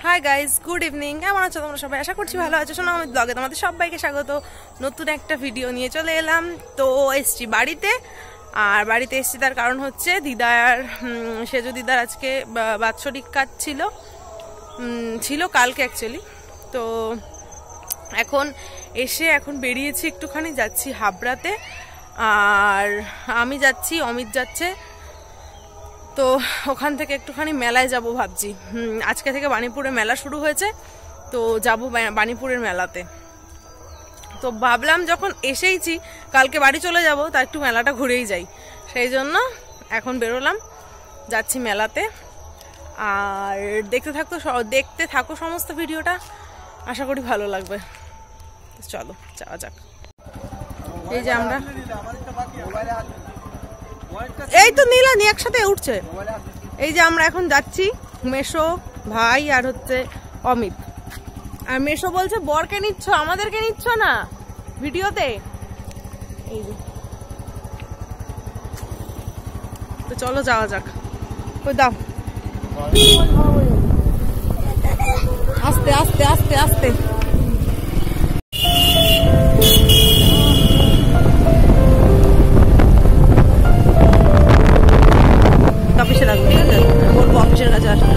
Hi guys, good evening. কেমন আছো তোমরা সবাই? আশা করছি ভালো আছো। সোনামণি ব্লগে তোমাদের সবাইকে স্বাগত। নতুন একটা ভিডিও নিয়ে চলে এলাম। তো এসছি বাড়িতে, আর বাড়িতে এসছি তার কারণ হচ্ছে দিদার সেজু দিদার আজকে বাৎসরিক কাজ ছিল কালকে অ্যাকচুয়ালি। তো এখন বেরিয়েছি, একটুখানি যাচ্ছি হাবড়াতে, আর আমি যাচ্ছি, অমিত যাচ্ছে। তো ওখান থেকে একটুখানি মেলায় যাব ভাবছি। আজকে থেকে বাণীপুরের মেলা শুরু হয়েছে, তো যাব বাণীপুরের মেলাতে। তো ভাবলাম যখন এসেইছি কালকে বাড়ি চলে যাব, তা একটু মেলাটা ঘুরেই যাই, সেই জন্য এখন বেরোলাম, যাচ্ছি মেলাতে। আর দেখতে থাকো সমস্ত ভিডিওটা, আশা করি ভালো লাগবে। চলো যাওয়া যাক। এই যে আমরা, এই তো নীলানি একসাথে উঠছে। এই যে আমরা এখন যাচ্ছি, মেশো, ভাই আর হচ্ছে অমিত। আর মেশো বলছে বরকে নিচ্ছ, আমাদেরকে নিচ্ছ না ভিডিওতে। এই যে, তো চলো যাওয়া যাক। ওই দাও, আস্তে আস্তে আস্তে আস্তে। অফিসে রাখবো, ঠিক আছে? বলবো অফিসের কাছে আসবে।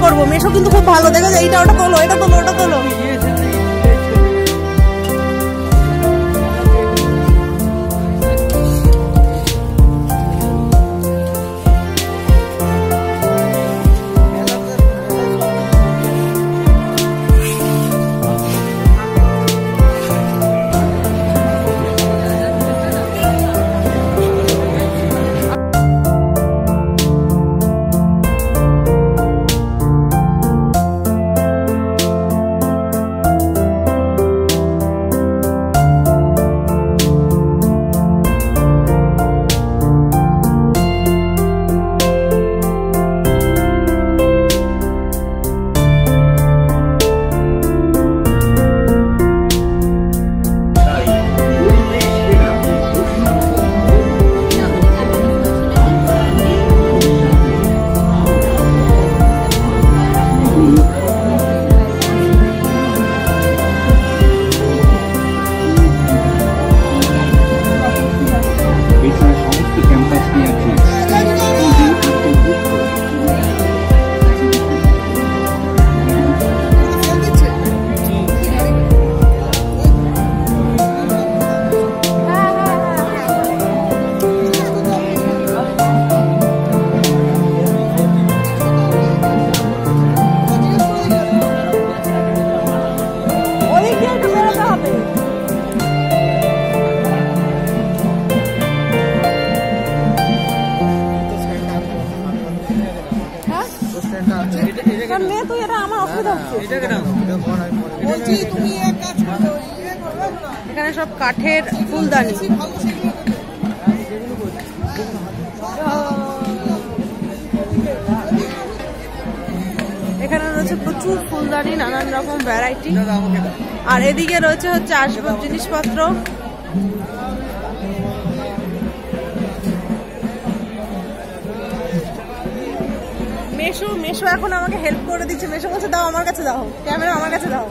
করবো, মেশো কিন্তু খুব ভালো, দেখো এইটা ওটা তোলো, এটা তোলো, ওটা তোলো। এখানে সব কাঠের ফুলদানি, এখানে রয়েছে প্রচুর ফুলদানি, নানান রকম ভ্যারাইটি। আর এদিকে রয়েছে হচ্ছে আসবাব জিনিসপত্র। মেশো এখন আমাকে হেল্প করে দিচ্ছে। মেশো বলছে দাও আমার কাছে দাও, ক্যামেরা আমার কাছে দাও।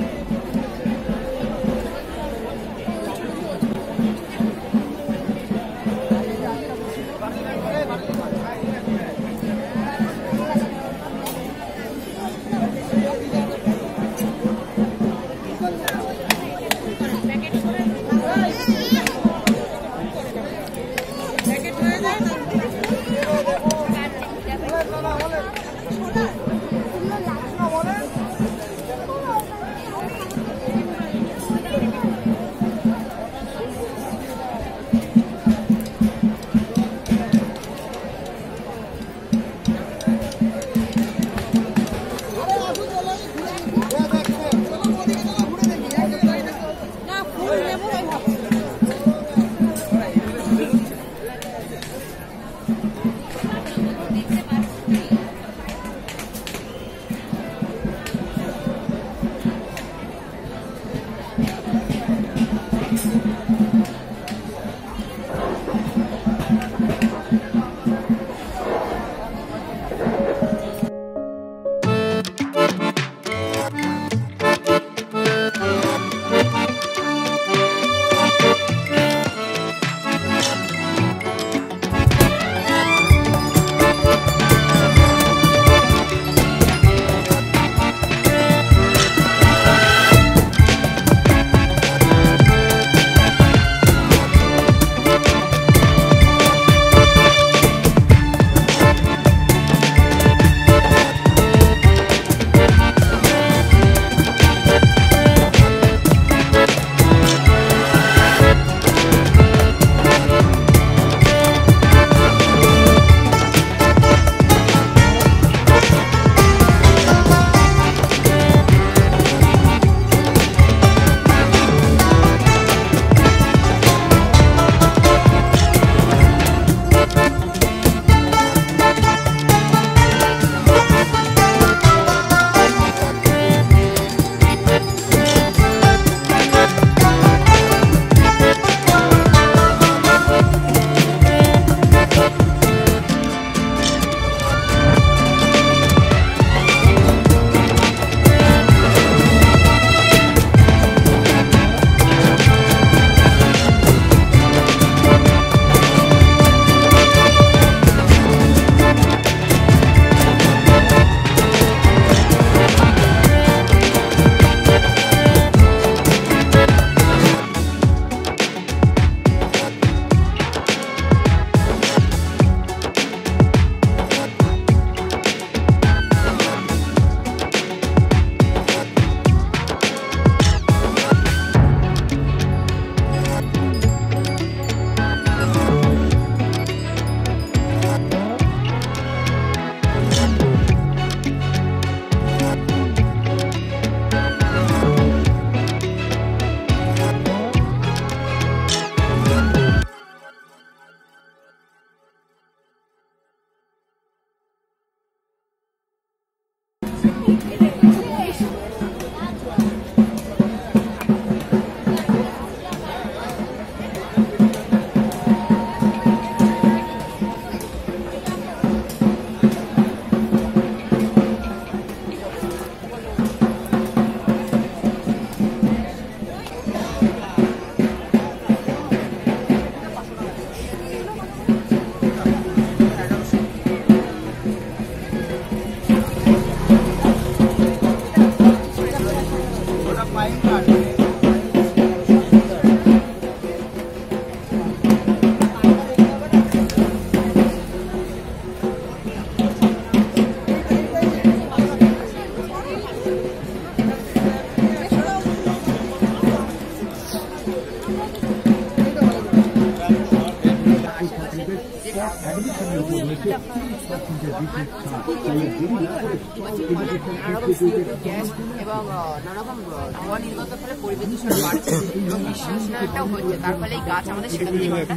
গ্যাস এবং নানারকম ধোঁয়া নির্গত ফলে পরিবেশ দূষণ বাড়ছে এবং নিঃশ্বাসটাও হচ্ছে, তার ফলে এই গাছ আমাদের সেটা জীবনটা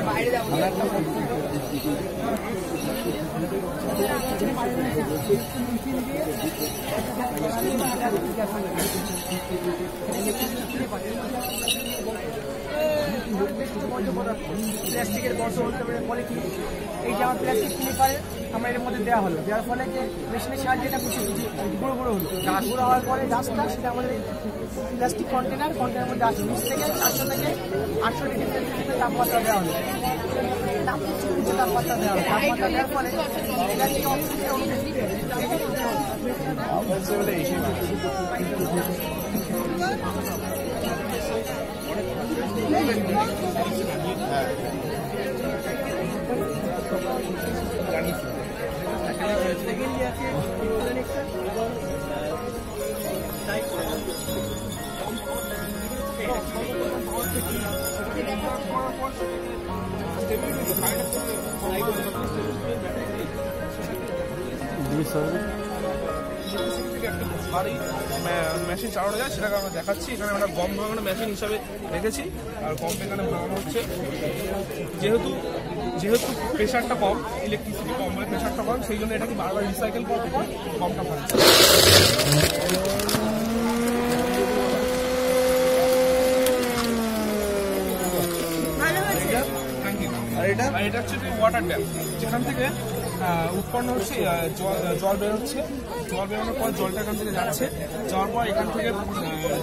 বাইরে যাবো। প্লাস্টিকের বর্জ্য হতে পারে, ফলে কি এই যে আমার প্লাস্টিক স্লিপারে আমরা এর মধ্যে দেওয়া হলো, দেওয়ার ফলে যে মেশিনের সাহায্যে এটা গুঁড়ো গুঁড়ো হলো, গুঁড়ো হওয়ার পরে গাছটা সেটা আমাদের প্লাস্টিক কন্টেনারের মধ্যে আসে। 20 থেকে 400 থেকে 800 ডিগ্রি সেলসিয়াসের তাপমাত্রা দেওয়া হলো, তাপমাত্রা দেওয়া হলো। তাপমাত্রা দেওয়ার ফলে এটা থেকে অক্সিজেন মেশিন চালানো যায় সেটাকে আমরা দেখাচ্ছি। এখানে আমরা গম ভাঙানো মেশিন হিসাবে রেখেছি, আর গম এখানে ভাঙানো হচ্ছে। যেহেতু প্রেশারটা কম, ইলেকট্রিসিটি কম, মানে প্রেশারটা কম, সেই জন্য এটাকে বারবার রিসাইকেল করার পর গমটা ভাঙছে। আর এটা হচ্ছে ওয়াটার ড্যাম, যেখান থেকে উৎপন্ন হচ্ছে জল বেরোচ্ছে। জল বেরোনোর পর জলটা এখান থেকে যাচ্ছে, যাওয়ার পর এখান থেকে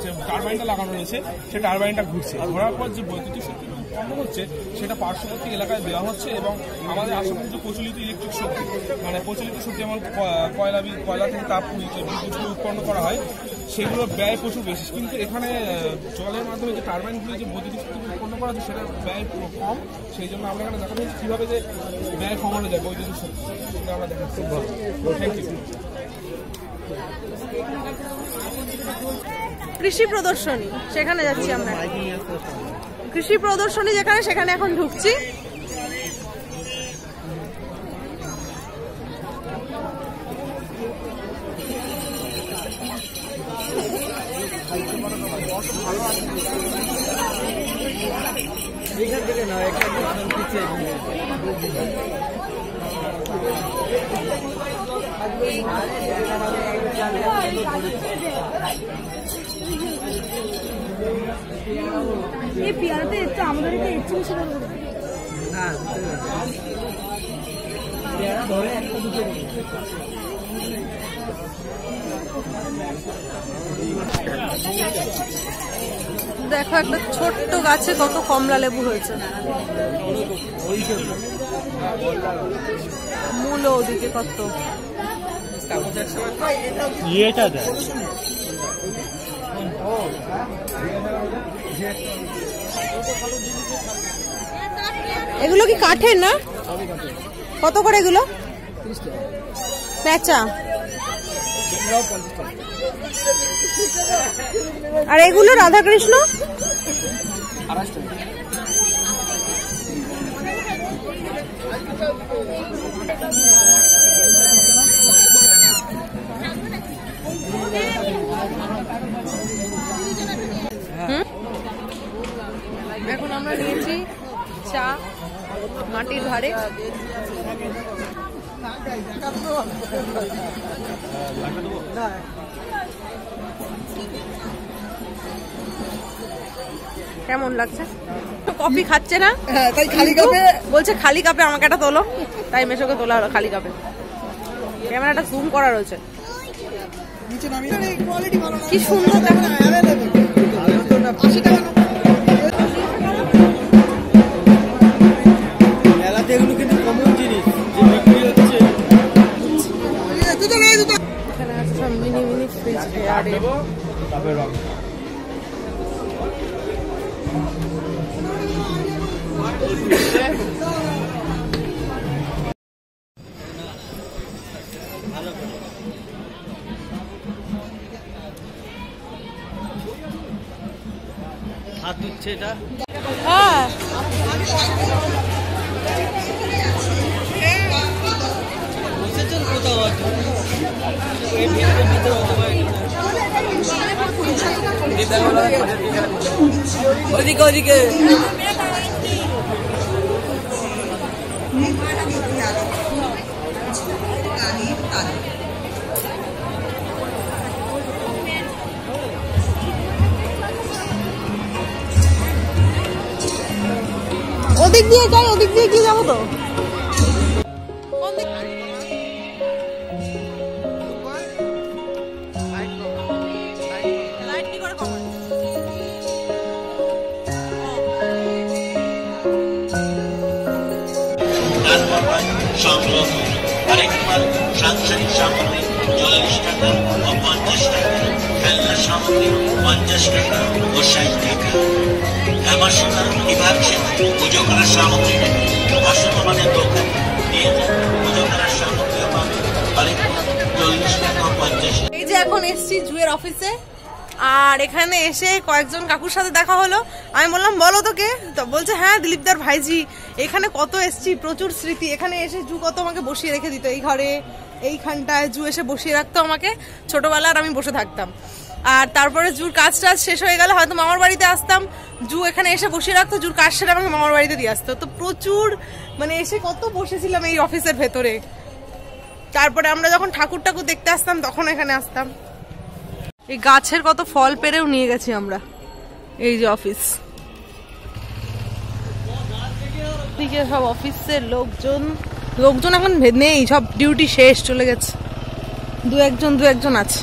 যে টারবাইনটা লাগানো রয়েছে সেই টারবাইনটা ঘুরছে। ঘোরার পর যে বৈদ্যুতিক শক্তি উৎপন্ন হচ্ছে সেটা পার্শ্ববর্তী এলাকায় দেওয়া হচ্ছে, এবং আমাদের আশেপাশে যে প্রচলিত ইলেকট্রিক শক্তি, মানে প্রচলিত শক্তি যেমন কয়লা থেকে তাপ বিদ্যুৎ উৎপন্ন করা হয়, সেগুলো ব্যয় প্রচুর বেশি। কিন্তু এখানে জলের মাধ্যমে যে টারবাইনগুলো যে বৈদ্যুতিক শক্তি উৎপন্ন করা হচ্ছে সেটা ব্যয় কম, সেই জন্য আমরা এখানে দেখাচ্ছি কীভাবে যে ব্যয় কমানো যায় বৈদ্যুতিক শক্তি, সেটা আমরা দেখাচ্ছি। Thank you. কৃষি প্রদর্শনী, সেখানে যাচ্ছি আমরা। কৃষি প্রদর্শনী যেখানে, সেখানে এখন ঢুকছি। এই পেয়ারাতে একটু আমাদের একটু বেশি দেখো একটা ছোট্ট গাছে কত কমলা লেবু হয়েছে। মূল ওদিকে কত এগুলো কি কাঠের না? কত করে এগুলো? পেঁচা। আর এগুলো রাধাকৃষ্ণ এখন আমরা নিয়েছি চা মাটির ধারে। কেমন লাগছে? কফি খাচ্ছে না, তাই খালি কাপে বলছে, খালি কাপে আমাকে একটা তোলো, তাই মেশোকে তোলা হলো খালি কাপে। ক্যামেরাটা জুম করা রয়েছে, কি সুন্দর দেখো। মেলাতে এগুলো কিন্তু কমন জিনিস যে বিক্রি হচ্ছে। এখানে আছে সব মিনি মিনি ফ্রিজ ফেয়ারে। লাগছে এটা? হ্যাঁ কোথাও আছে এই ভিতরে ভিতরে হতে পারে ওদিকে ওদিকে ওদিক দিয়ে যাই, ওদিক দিয়ে কি যাবো তো? সংগ্রহ আরেকবার সাংসারিক সামগ্রী 40 টাকা ও 50 টাকা, খেলনার সামগ্রী 50 টাকা ও 60 টাকা। হেমাশোনা বিভাগ পুজো করার সামগ্রী আসলে আমাদের দোকান নিয়ে পুজো করার সামগ্রী পাবে আরেকবার 40 টাকা ও 50 টাকা। এই যে এখন এসছি জুয়ের অফিসে, আর এখানে এসে কয়েকজন কাকুর সাথে দেখা হলো। আমি বললাম বলো তো কে, তো বলছে হ্যাঁ দিলীপদার ভাইজি। এখানে কত এসছি, প্রচুর স্মৃতি। এখানে এসে জু কত আমাকে বসিয়ে রেখে দিত এই ঘরে, এইখানটায় জু এসে বসিয়ে রাখতো আমাকে ছোটবেলার, আমি বসে থাকতাম। আর তারপরে জুর কাজ টাজ শেষ হয়ে গেলে হয়তো মামার বাড়িতে আসতাম, জু এখানে এসে বসিয়ে রাখতো, জুর কাজ সেরে আমাকে মামার বাড়িতে দিয়ে আসতো। তো প্রচুর মানে এসে কত বসেছিলাম এই অফিসের ভেতরে। তারপরে আমরা যখন ঠাকুর টাকুর দেখতে আসতাম তখন এখানে আসতাম। এই গাছের কত ফল পেরেও নিয়ে গেছি আমরা। এই যে অফিস, দিকে সব অফিসের লোকজন এখন নেই, সব ডিউটি শেষ, চলে গেছে। দু একজন আছে।